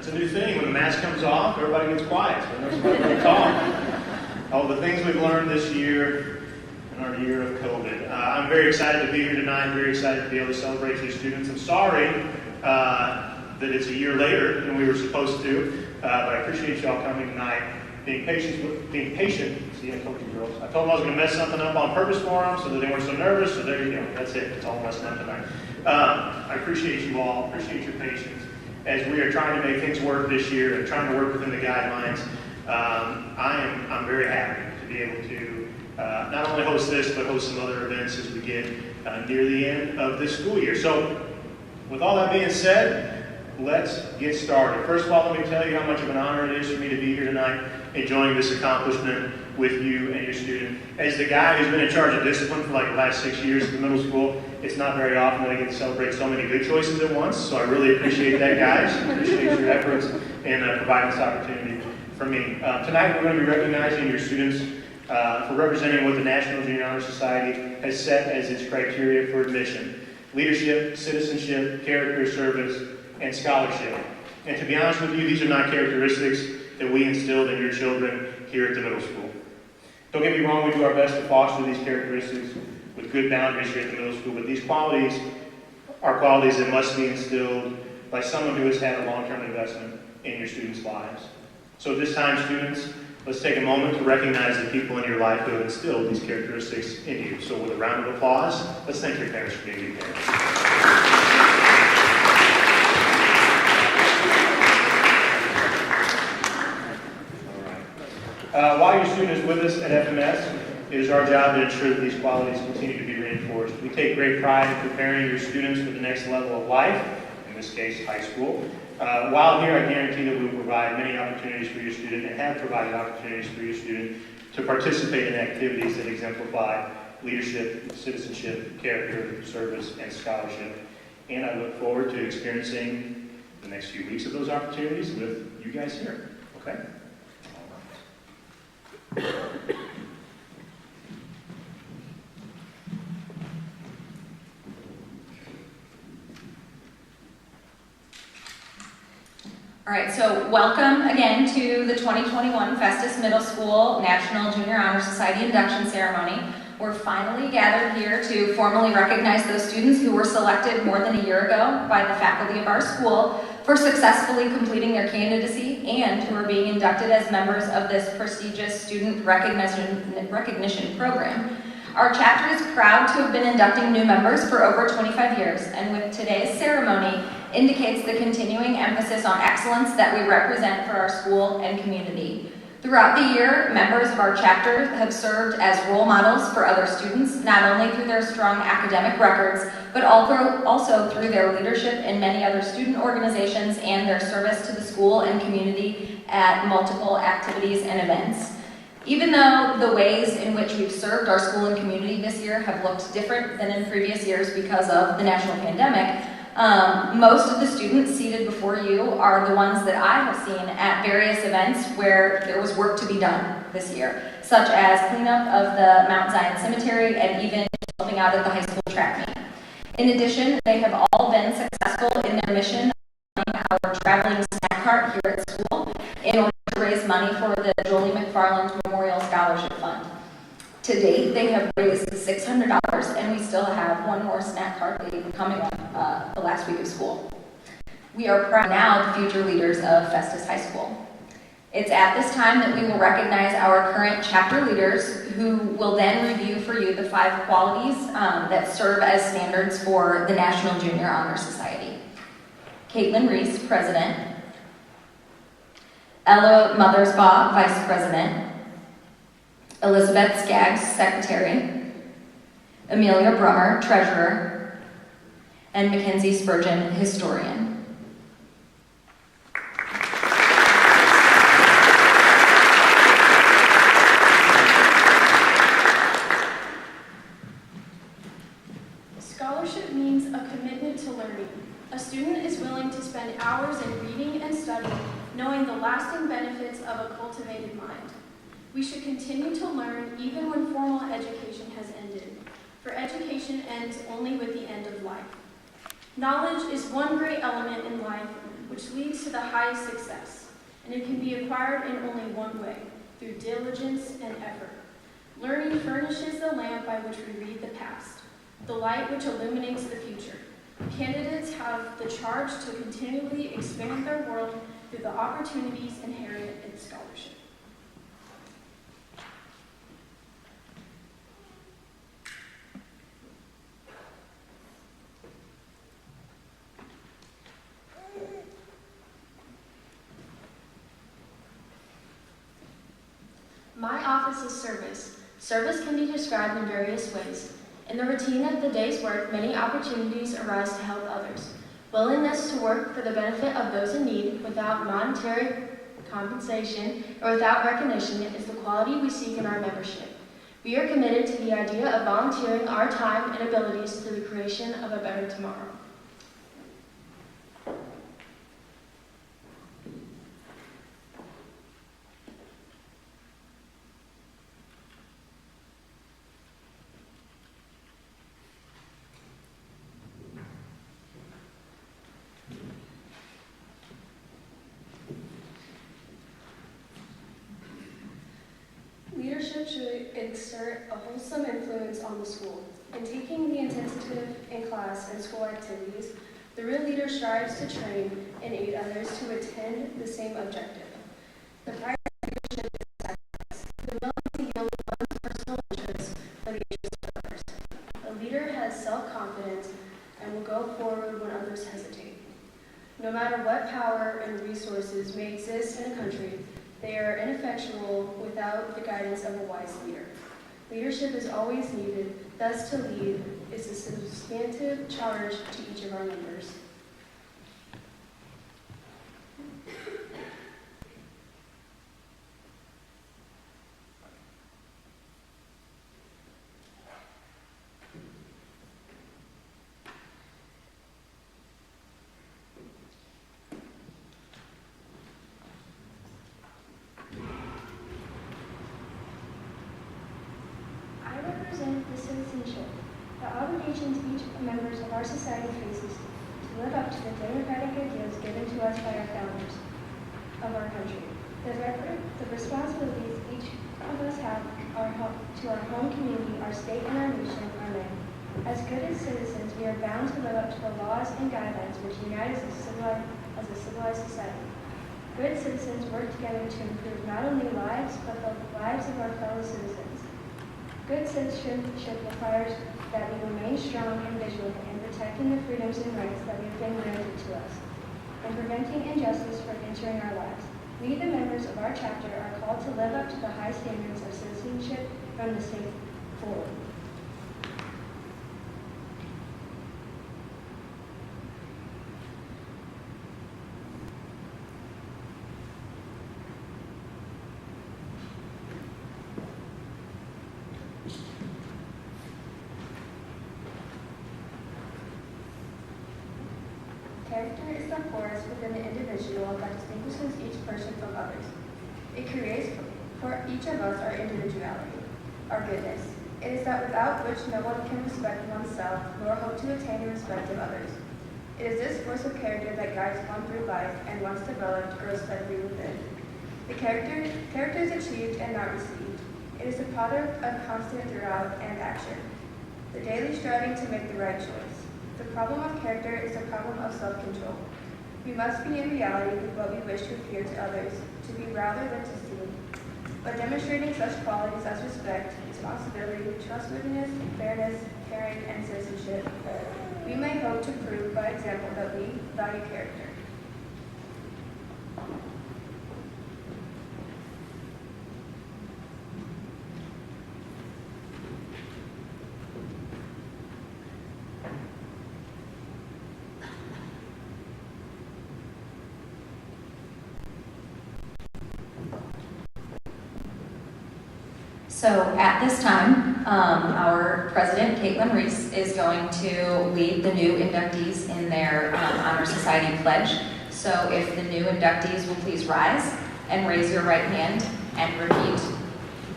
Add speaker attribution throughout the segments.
Speaker 1: It's a new thing. When the mask comes off, everybody gets quiet. So there's somebody to talk. All the things we've learned this year in our year of COVID. I'm very excited to be here tonight. I'm very excited to be able to celebrate these students. I'm sorry that it's a year later than we were supposed to, but I appreciate y'all coming tonight, being patient. See, I told you girls. I told them I was going to mess something up on purpose for them so that they weren't so nervous. So there you go. That's it. It's all messed up tonight. I appreciate you all. Appreciate your patience. as we are trying to make things work this year and trying to work within the guidelines, I'm very happy to be able to not only host this, but host some other events as we get near the end of this school year. So, with all that being said, let's get started. First of all, let me tell you how much of an honor it is for me to be here tonight, enjoying this accomplishment with you and your student. As the guy who's been in charge of discipline for like the last 6 years at the middle school, it's not very often that I get to celebrate so many good choices at once, so I really appreciate that, guys. Appreciate your efforts in providing this opportunity for me. Tonight we're going to be recognizing your students for representing what the National Junior Honor Society has set as its criteria for admission: leadership, citizenship, character, service, and scholarship. And to be honest with you, these are not characteristics that we instilled in your children here at the middle school. Don't get me wrong, we do our best to foster these characteristics with good boundaries here at the middle school, but these qualities are qualities that must be instilled by someone who has had a long-term investment in your students' lives. So at this time, students, let's take a moment to recognize the people in your life who have instilled these characteristics in you. So with a round of applause, let's thank your parents for being your parents. While your student is with us at FMS, it is our job to ensure that these qualities continue to be reinforced. We take great pride in preparing your students for the next level of life, in this case, high school. While here, I guarantee that we will provide many opportunities for your student and have provided opportunities for your student to participate in activities that exemplify leadership, citizenship, character, service, and scholarship. And I look forward to experiencing the next few weeks of those opportunities with you guys here. Okay?
Speaker 2: All right, so welcome again to the 2021 Festus Middle School National Junior Honor Society Induction Ceremony. We're finally gathered here to formally recognize those students who were selected more than a year ago by the faculty of our school for successfully completing their candidacy and who are being inducted as members of this prestigious student recognition program. Our chapter is proud to have been inducting new members for over 25 years, and with today's ceremony indicates the continuing emphasis on excellence that we represent for our school and community. Throughout the year, members of our chapter have served as role models for other students, not only through their strong academic records, but also through their leadership in many other student organizations and their service to the school and community at multiple activities and events. Even though the ways in which we've served our school and community this year have looked different than in previous years because of the national pandemic, most of the students seated before you are the ones that I have seen at various events where there was work to be done this year, such as cleanup of the Mount Zion Cemetery and even helping out at the high school track meet. In addition, they have all been successful in their mission of running our traveling snack cart here at school in order to raise money for the Jolie McFarland Memorial Scholarship Fund. To date, they have raised $600, and we still have one more snack cart coming up the last week of school. We are proud now the future leaders of Festus High School. It's at this time that we will recognize our current chapter leaders, who will then review for you the 5 qualities that serve as standards for the National Junior Honor Society. Caitlin Reese, President. Ella Mothersbaugh, Vice President. Elizabeth Skaggs, Secretary. Amelia Brummer, Treasurer. And Mackenzie Spurgeon, Historian.
Speaker 3: Scholarship means a commitment to learning. A student is willing to spend hours in reading and studying, knowing the lasting benefits of a cultivated mind. We should continue to learn even when formal education has ended, for education ends only with the end of life. Knowledge is one great element in life which leads to the highest success, and it can be acquired in only one way, through diligence and effort. Learning furnishes the lamp by which we read the past, the light which illuminates the future. Candidates have the charge to continually expand their world through the opportunities inherent in scholarship. My office is service. Service can be described in various ways. In the routine of the day's work, many opportunities arise to help others. Willingness to work for the benefit of those in need without monetary compensation or without recognition is the quality we seek in our membership. We are committed to the idea of volunteering our time and abilities to the creation of a better tomorrow. Leadership should exert a wholesome influence on the school. In taking the initiative in class and school activities, the real leader strives to train and aid others to attain the same objective. The price of leadership is sacrifice, the willing to yield one's personal interests for the interests of others. A leader has self-confidence and will go forward when others hesitate. No matter what power and resources may exist in a country, they are ineffectual without the guidance of a wise leader. Leadership is always needed, thus to lead is a substantive charge to each of our members. The citizenship, the obligations each members of our society faces to live up to the democratic ideals given to us by our founders of our country. The responsibilities each of us have to our home community, our state, and our nation are many. As good as citizens, we are bound to live up to the laws and guidelines which unite us as a civilized society. Good citizens work together to improve not only lives, but the lives of our fellow citizens. Good citizenship requires that we remain strong and vigilant in protecting the freedoms and rights that have been granted to us, and preventing injustice from entering our lives. We, the members of our chapter, are called to live up to the high standards of citizenship from the state forward. Character is the force within the individual that distinguishes each person from others. It creates for each of us our individuality, our goodness. It is that without which no one can respect oneself nor hope to attain the respect of others. It is this force of character that guides one through life and once developed grows steadily within. The character is achieved and not received. It is a product of constant throughout and action. The daily striving to make the right choice. The problem of character is a problem of self-control. We must be in reality with what we wish to appear to others, to be rather than to seem. By demonstrating such qualities as respect, responsibility, trustworthiness, fairness, caring, and citizenship, we may hope to prove by example that we value character.
Speaker 2: So at this time, our president, Caitlin Reese, is going to lead the new inductees in their Honor Society pledge. So if the new inductees will please rise and raise your right hand and repeat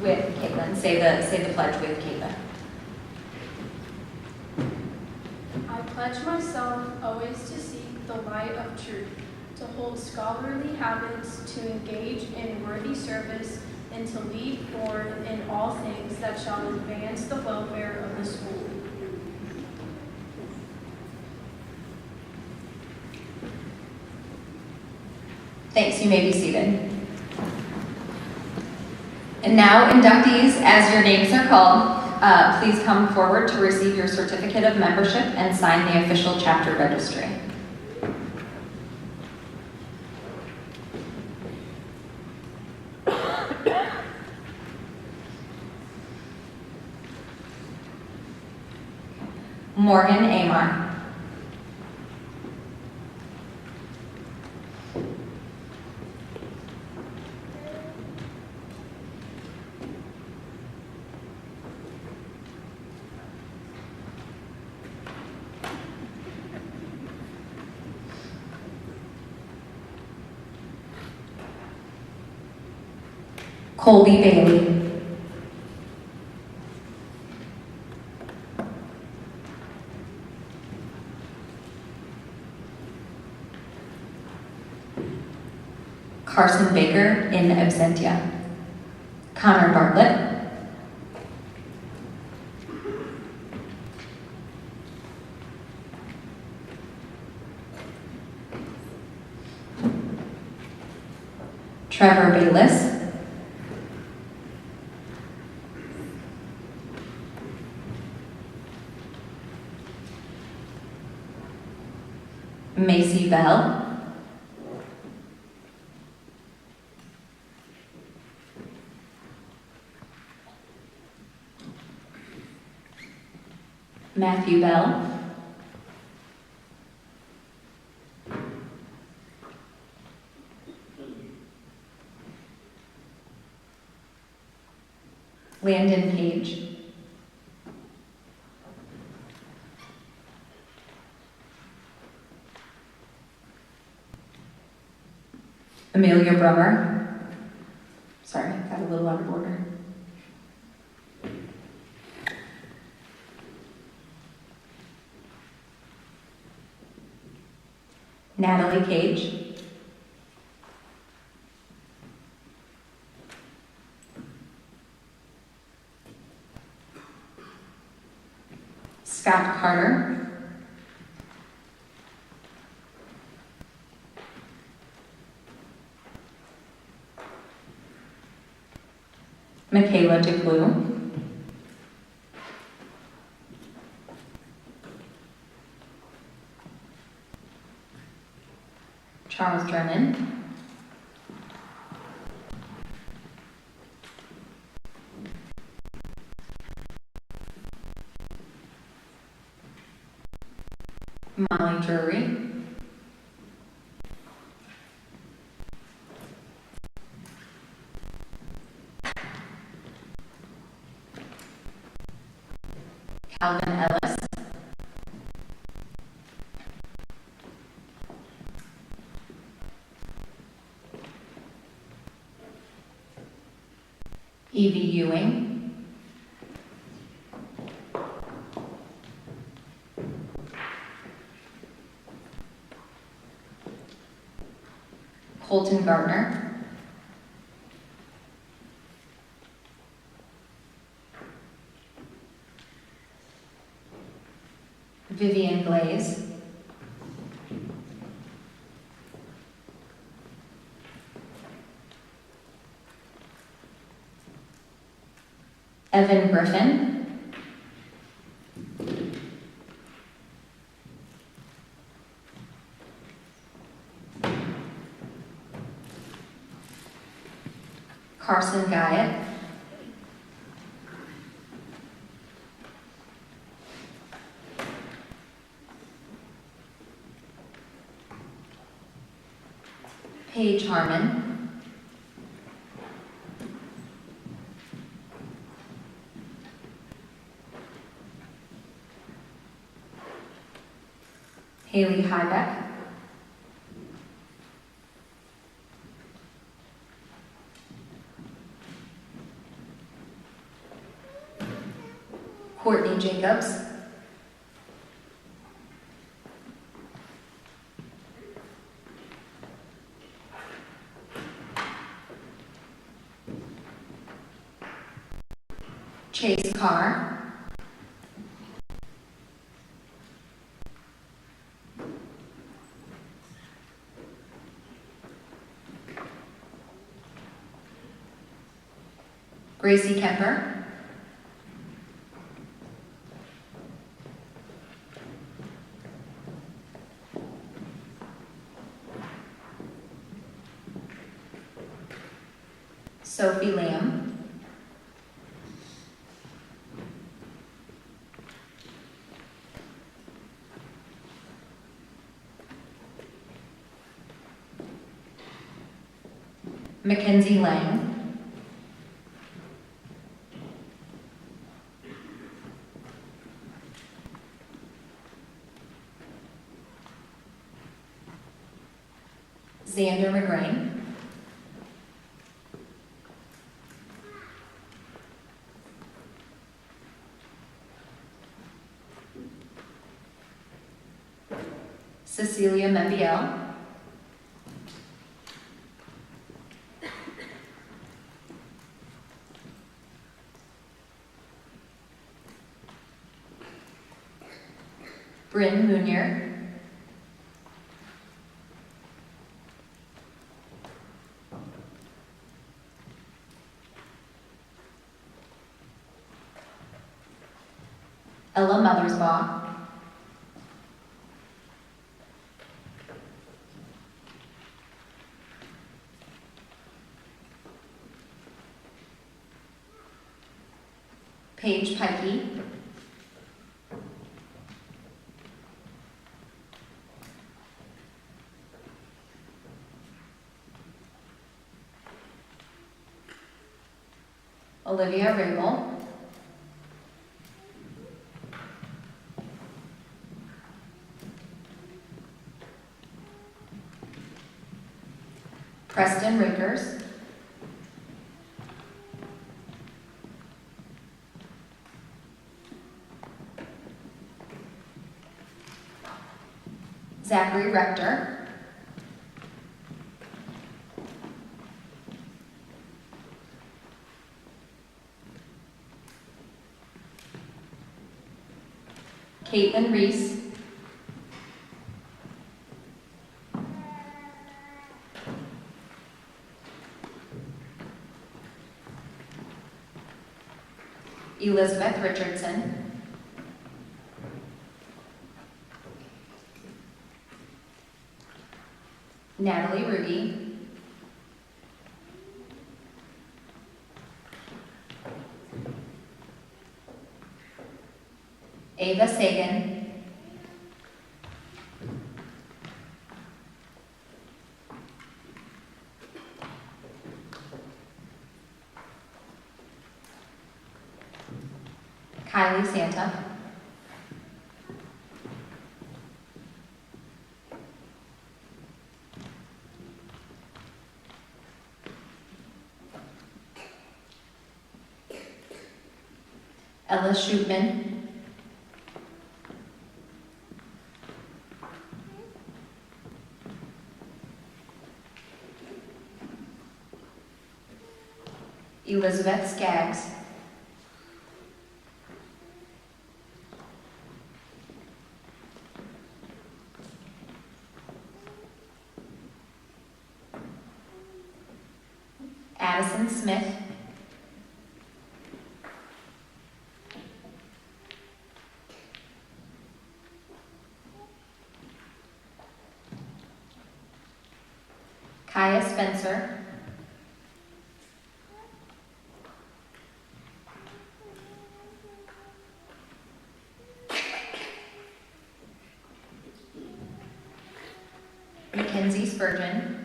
Speaker 2: with Caitlin. Say the pledge with Caitlin.
Speaker 3: I pledge myself always to seek the light of truth, to hold scholarly habits, to engage in worthy service, and to lead forward in all things that shall advance the welfare of the school.
Speaker 2: Thanks, you may be seated. And now, inductees, as your names are called, please come forward to receive your certificate of membership and sign the official chapter registry. Morgan Amar. Colby Bailey. Carson Baker in absentia. Connor Bartlett. Trevor Bayless. Macy Bell. Matthew Bell. Landon Page. Amelia Brummer. Sorry, got a little out of order. Natalie Cage. Scott Carter. Michaela DeClue. Charles Drennan. Molly Drury. Calvin Ellis. Evie Ewing. Colton Gardner. Vivian Glaze. Evan Griffin. Carson Guyett. Paige Harmon. Haley Hybeck. Courtney Jacobs. Chase Carr. Gracie Kemper. Sophie Lamb. Mackenzie Lang. Xander McGrain. Cecilia Membiel. Bryn Munier. Ella Mothersbaugh. Paige Pikey. Olivia Rabel. Preston Rickers. Zachary Rector. Caitlin Reese. Elizabeth Richardson. Natalie Ruge. Ava Sagan. Kylie Santa. Ella Schutman. Elizabeth Skaggs. Addison Smith. Kaya Spencer. Mackenzie Spurgeon.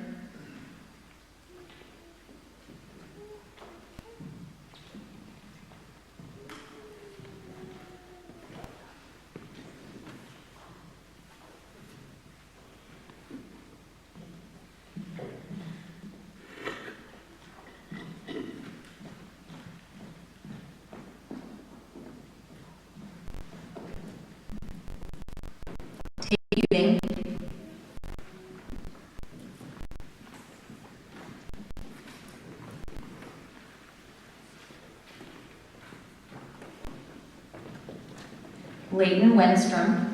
Speaker 2: Uding. Leighton Wenstrom.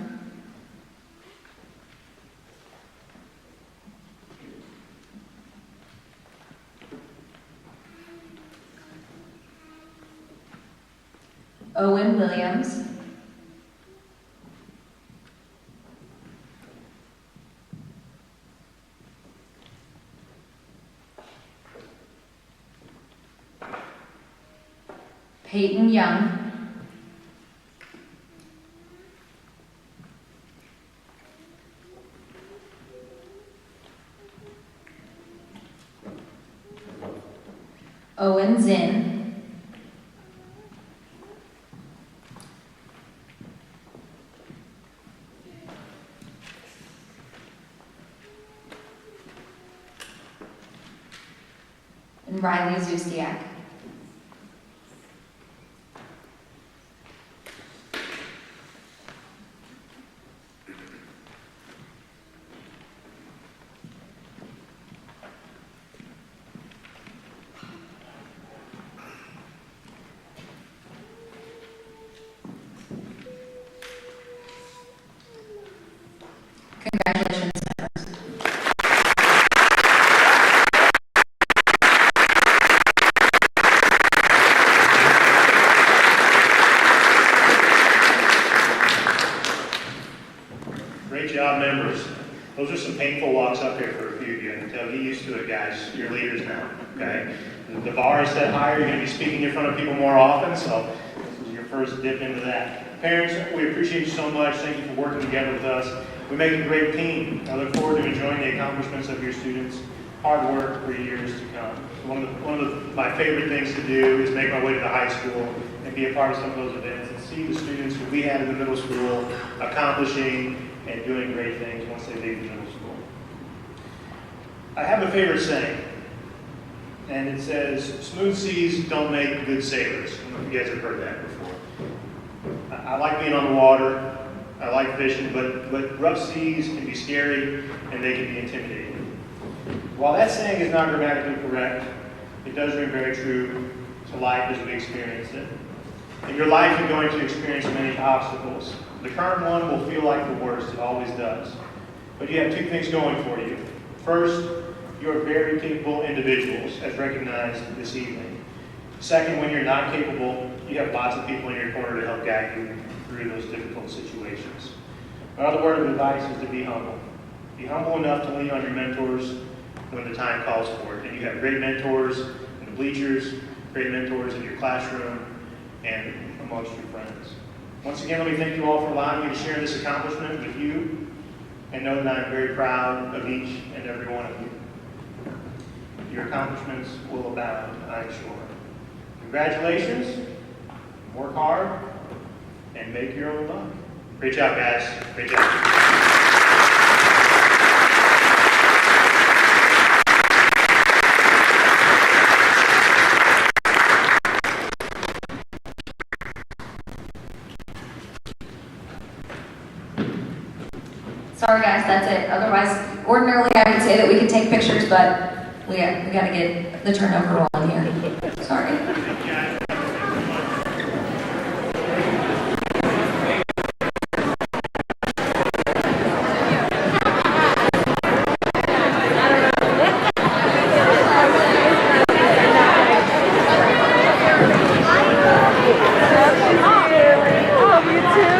Speaker 2: Owen Williams. Peyton Young. Owen Zinn, and Riley Zustiak. Congratulations.
Speaker 1: Great job, members. Those are some painful walks up here for a few of you. I can tell, get used to it, guys. You're leaders now, okay? The bar is set higher. You're going to be speaking in front of people more often, so this is your first dip into that. Parents, we appreciate you so much. Thank you for working together with us. We make a great team. I look forward to enjoying the accomplishments of your students' hard work for years to come. One of my favorite things to do is make my way to the high school and be a part of some of those events and see the students who we had in the middle school accomplishing and doing great things once they leave the middle school. I have a favorite saying, and it says, smooth seas don't make good sailors. I don't know if you guys have heard that before. I like being on the water. I like fishing, but rough seas can be scary and they can be intimidating. While that saying is not grammatically correct, it does ring very true to life as we experience it. In your life, you're going to experience many obstacles. The current one will feel like the worst, it always does. But you have two things going for you. First, you're very capable individuals, as recognized this evening. Second, when you're not capable, you have lots of people in your corner to help guide you through those difficult situations. Another word of advice is to be humble. Be humble enough to lean on your mentors when the time calls for it. And you have great mentors in the bleachers, great mentors in your classroom, and amongst your friends. Once again, let me thank you all for allowing me to share this accomplishment with you, and know that I am very proud of each and every one of you. Your accomplishments will abound, I'm sure. Congratulations, work hard, and make your own luck. Great job, guys. Great job.
Speaker 2: Sorry guys, that's it. Otherwise, ordinarily I would say that we could take pictures, but we got to get the turnover rolling here. Sorry.